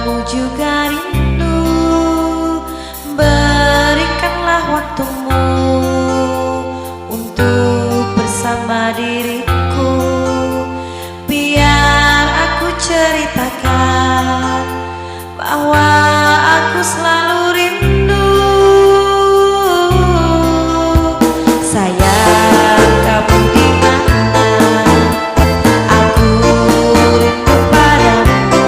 kamu juga rindu. Berikanlah waktumu untuk bersama diriku, biar aku ceritakan bahwa aku selalu rindu. Sayang, kamu di mana? Aku rindu padamu.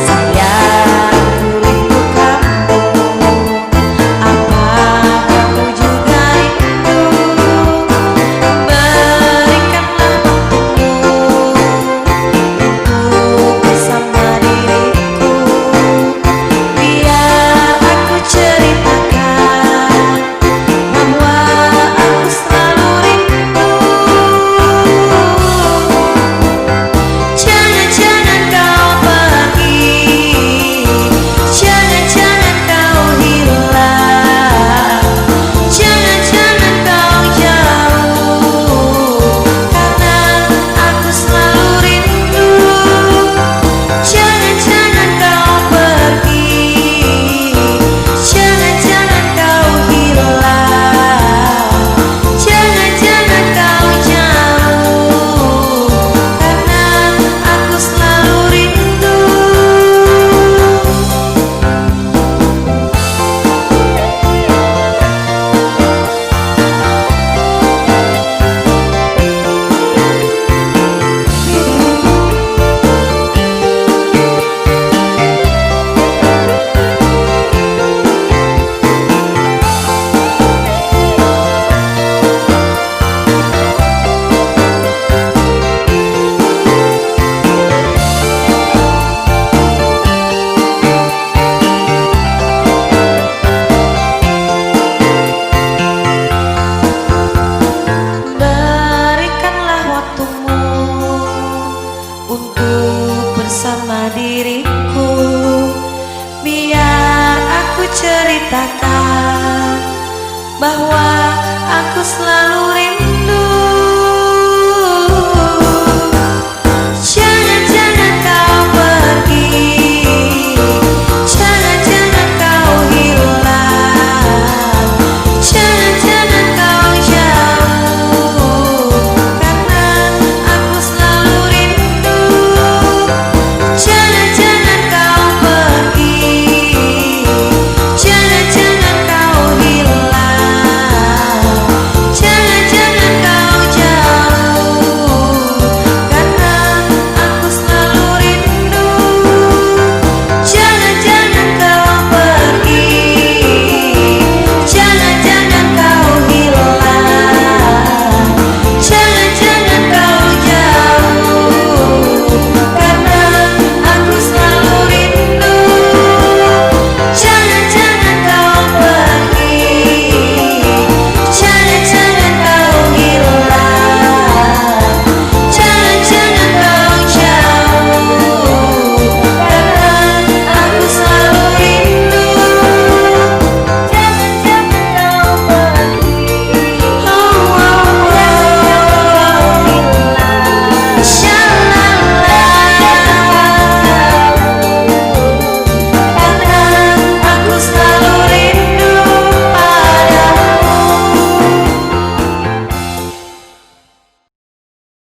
Sayang, ku rindu kamu. Apa kamu juga rindu? Berikanlah waktumu untuk bersama diriku, biar aku ceritakan bahwa aku selalu rindu. Jangan-jangan kau pergi, jangan-jangan kau hilang, jangan-jangan kau jauh, karena aku selalu rindu. Jangan-jangan kau pergi, jangan-jangan kau hilang, jangan-jangan kau jauh, karena aku selalu rindu. Berikanlah waktumu untuk bersama diriku, biar aku ceritakan bahwa aku selalu rindu.